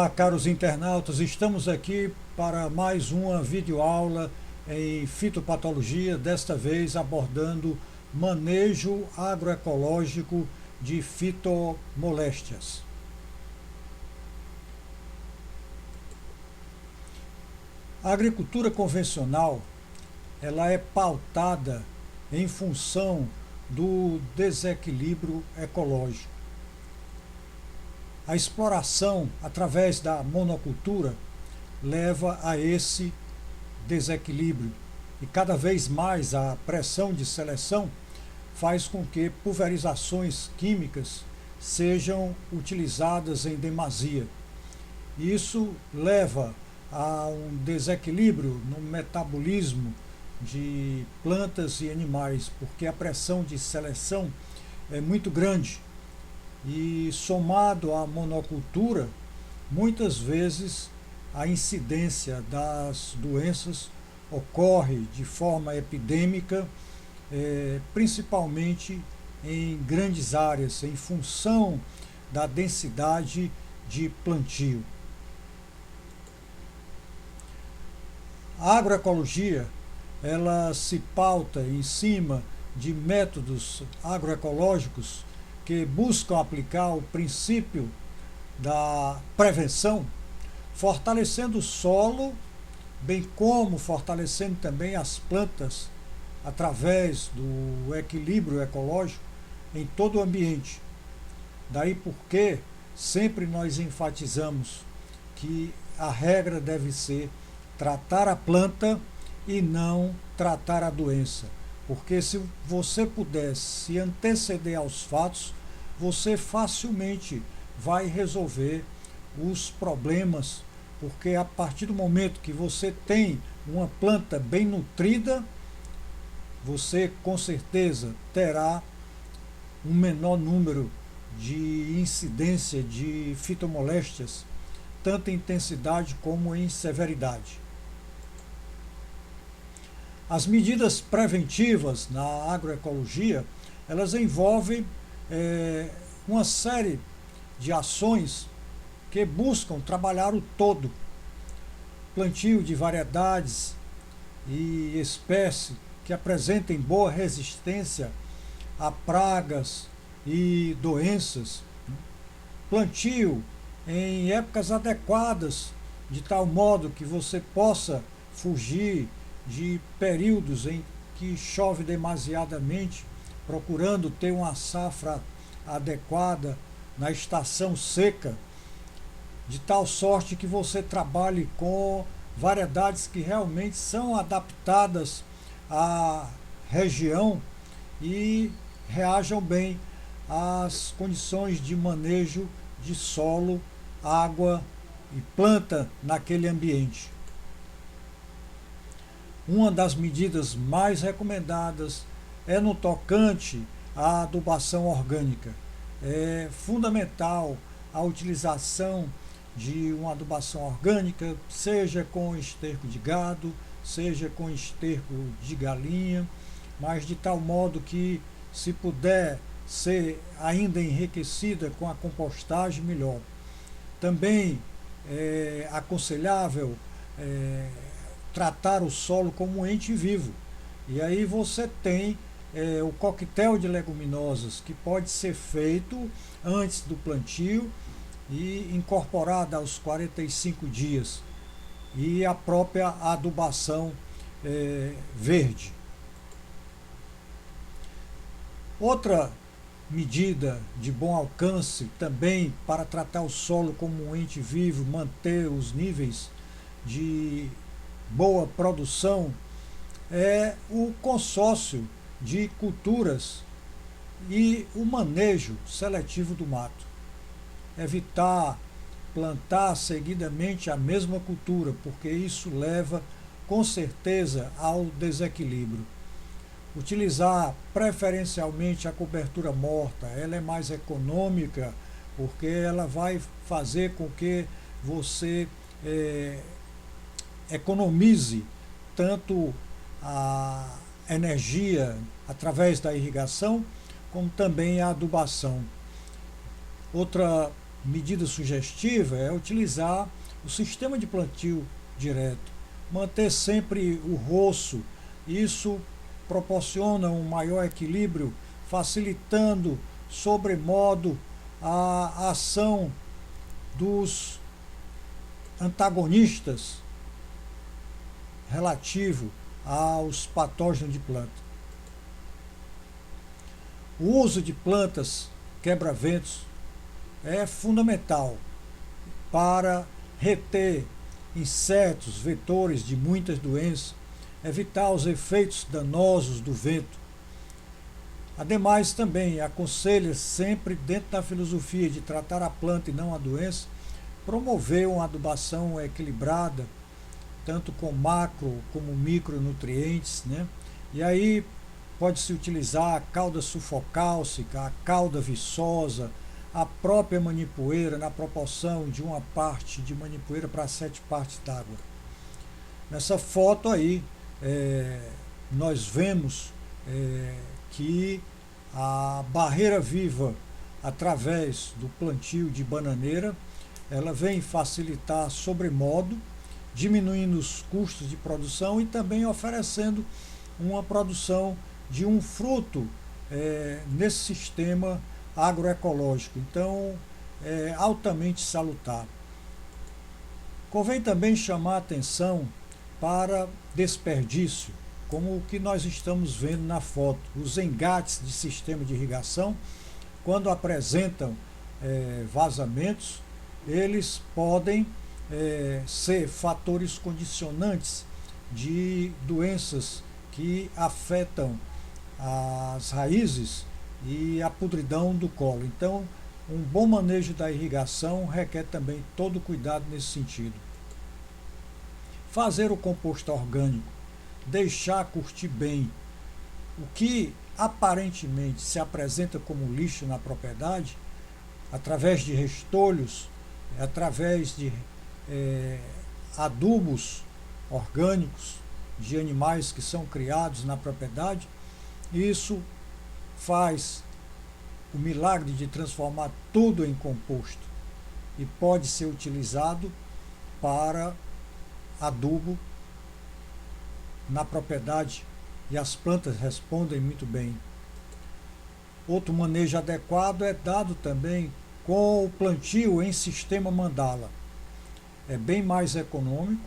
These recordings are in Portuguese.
Olá, caros internautas, estamos aqui para mais uma videoaula em fitopatologia, desta vez abordando manejo agroecológico de fitomoléstias. A agricultura convencional, ela é pautada em função do desequilíbrio ecológico. A exploração através da monocultura leva a esse desequilíbrio e cada vez mais a pressão de seleção faz com que pulverizações químicas sejam utilizadas em demasia. Isso leva a um desequilíbrio no metabolismo de plantas e animais, porque a pressão de seleção é muito grande. E somado à monocultura, muitas vezes a incidência das doenças ocorre de forma epidêmica, principalmente em grandes áreas, em função da densidade de plantio. A agroecologia, ela se pauta em cima de métodos agroecológicos que buscam aplicar o princípio da prevenção, fortalecendo o solo, bem como fortalecendo também as plantas através do equilíbrio ecológico em todo o ambiente. Daí porque sempre nós enfatizamos que a regra deve ser tratar a planta e não tratar a doença. Porque se você puder se anteceder aos fatos, você facilmente vai resolver os problemas, porque a partir do momento que você tem uma planta bem nutrida, você com certeza terá um menor número de incidência de fitomoléstias, tanto em intensidade como em severidade. As medidas preventivas na agroecologia, elas envolvem uma série de ações que buscam trabalhar o todo. Plantio de variedades e espécies que apresentem boa resistência a pragas e doenças. Plantio em épocas adequadas, de tal modo que você possa fugir de períodos em que chove demasiadamente, procurando ter uma safra adequada na estação seca, de tal sorte que você trabalhe com variedades que realmente são adaptadas à região e reajam bem às condições de manejo de solo, água e planta naquele ambiente. Uma das medidas mais recomendadas é no tocante à adubação orgânica. É fundamental a utilização de uma adubação orgânica, seja com esterco de gado, seja com esterco de galinha, mas de tal modo que, se puder ser ainda enriquecida com a compostagem, melhor. Também é aconselhável tratar o solo como um ente vivo. E aí você tem o coquetel de leguminosas, que pode ser feito antes do plantio e incorporado aos 45 dias. E a própria adubação verde. Outra medida de bom alcance também para tratar o solo como um ente vivo, manter os níveis de boa produção, é o consórcio de culturas e o manejo seletivo do mato. Evitar plantar seguidamente a mesma cultura, porque isso leva com certeza ao desequilíbrio. Utilizar preferencialmente a cobertura morta, ela é mais econômica, porque ela vai fazer com que você economize tanto a energia através da irrigação, como também a adubação. Outra medida sugestiva é utilizar o sistema de plantio direto, manter sempre o roço. Isso proporciona um maior equilíbrio, facilitando sobremodo a ação dos antagonistas relativo aos patógenos de planta. O uso de plantas quebra-ventos é fundamental para reter insetos, vetores de muitas doenças, evitar os efeitos danosos do vento. Ademais, também aconselha sempre, dentro da filosofia de tratar a planta e não a doença, promover uma adubação equilibrada, tanto com macro como micronutrientes, né? E aí pode-se utilizar a cauda sulfocálcica, a cauda viçosa, a própria manipoeira na proporção de 1 parte de manipoeira para 7 partes d'água. Nessa foto aí, nós vemos que a barreira viva, através do plantio de bananeira, ela vem facilitar sobremodo, diminuindo os custos de produção e também oferecendo uma produção de um fruto nesse sistema agroecológico. Então, é altamente salutar. Convém também chamar a atenção para desperdício, como o que nós estamos vendo na foto. Os engates de sistema de irrigação, quando apresentam vazamentos, eles podem ser fatores condicionantes de doenças que afetam as raízes e a podridão do colo. Então, um bom manejo da irrigação requer também todo cuidado nesse sentido. Fazer o composto orgânico, deixar curtir bem. O que aparentemente se apresenta como lixo na propriedade, através de restolhos, através de adubos orgânicos de animais que são criados na propriedade, isso faz o milagre de transformar tudo em composto e pode ser utilizado para adubo na propriedade e as plantas respondem muito bem. Outro manejo adequado é dado também com o plantio em sistema mandala. É bem mais econômico,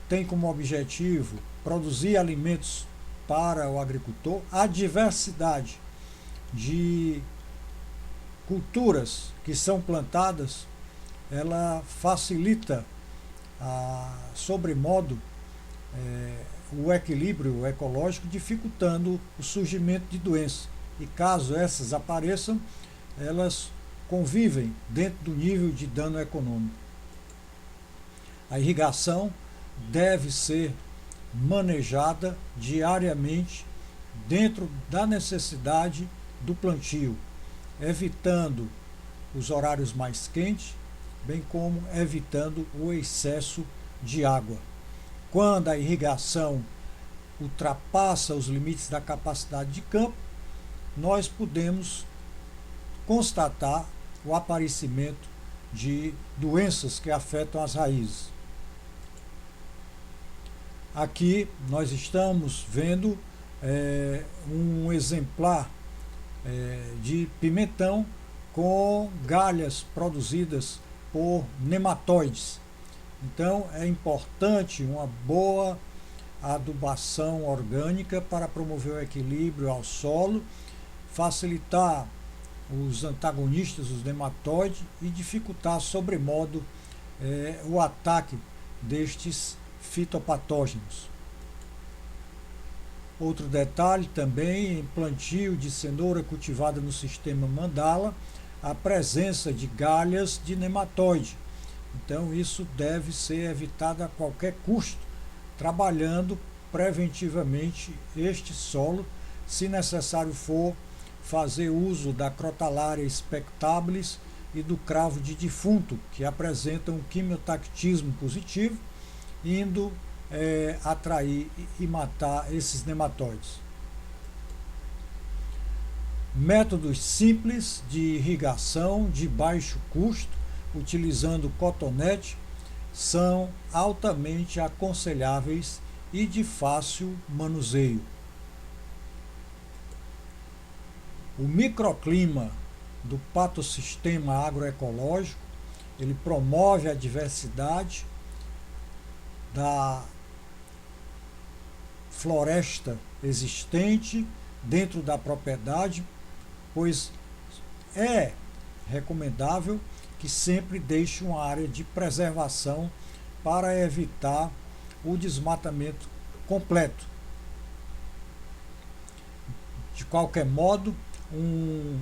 tem como objetivo produzir alimentos para o agricultor. A diversidade de culturas que são plantadas, ela facilita sobremodo o equilíbrio ecológico, dificultando o surgimento de doenças. E caso essas apareçam, elas convivem dentro do nível de dano econômico. A irrigação deve ser manejada diariamente dentro da necessidade do plantio, evitando os horários mais quentes, bem como evitando o excesso de água. Quando a irrigação ultrapassa os limites da capacidade de campo, nós podemos constatar o aparecimento de doenças que afetam as raízes. Aqui nós estamos vendo um exemplar de pimentão com galhas produzidas por nematóides. Então é importante uma boa adubação orgânica para promover o equilíbrio ao solo, facilitar os antagonistas, os nematóides, e dificultar sobremodo o ataque destes fitopatógenos. Outro detalhe também, em plantio de cenoura cultivada no sistema mandala, a presença de galhas de nematóide. Então isso deve ser evitado a qualquer custo, trabalhando preventivamente este solo, se necessário for fazer uso da Crotalaria spectabilis e do cravo de defunto, que apresentam um quimiotactismo positivo, indo atrair e matar esses nematóides. Métodos simples de irrigação de baixo custo, utilizando cotonete, são altamente aconselháveis e de fácil manuseio. O microclima do patossistema agroecológico, ele promove a diversidade da floresta existente dentro da propriedade, pois é recomendável que sempre deixe uma área de preservação para evitar o desmatamento completo. De qualquer modo, um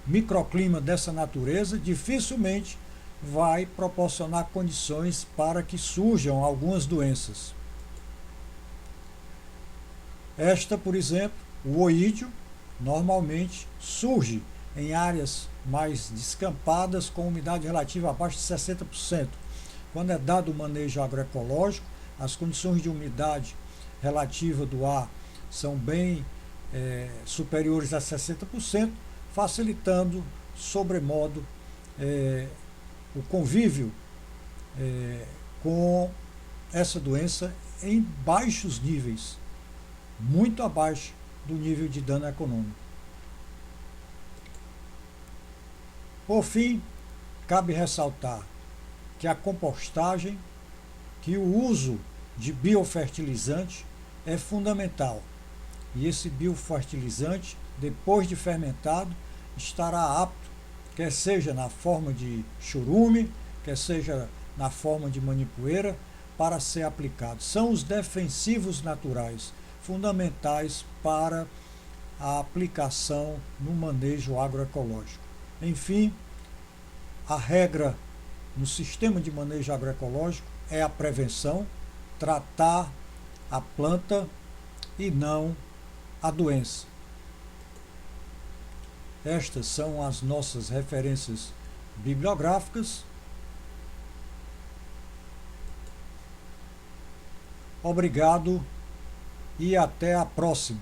microclima dessa natureza dificilmente vai proporcionar condições para que surjam algumas doenças. Esta, por exemplo, o oídio, normalmente surge em áreas mais descampadas com umidade relativa abaixo de 60%. Quando é dado o manejo agroecológico, as condições de umidade relativa do ar são bem superiores a 60%, facilitando sobremodo o convívio com essa doença em baixos níveis, muito abaixo do nível de dano econômico. Por fim, cabe ressaltar que a compostagem, que o uso de biofertilizante é fundamental. E esse biofertilizante, depois de fermentado, estará apto, quer seja na forma de churume, quer seja na forma de manipoeira, para ser aplicado. São os defensivos naturais, fundamentais para a aplicação no manejo agroecológico. Enfim, a regra no sistema de manejo agroecológico é a prevenção, tratar a planta e não a doença. Estas são as nossas referências bibliográficas. Obrigado e até a próxima.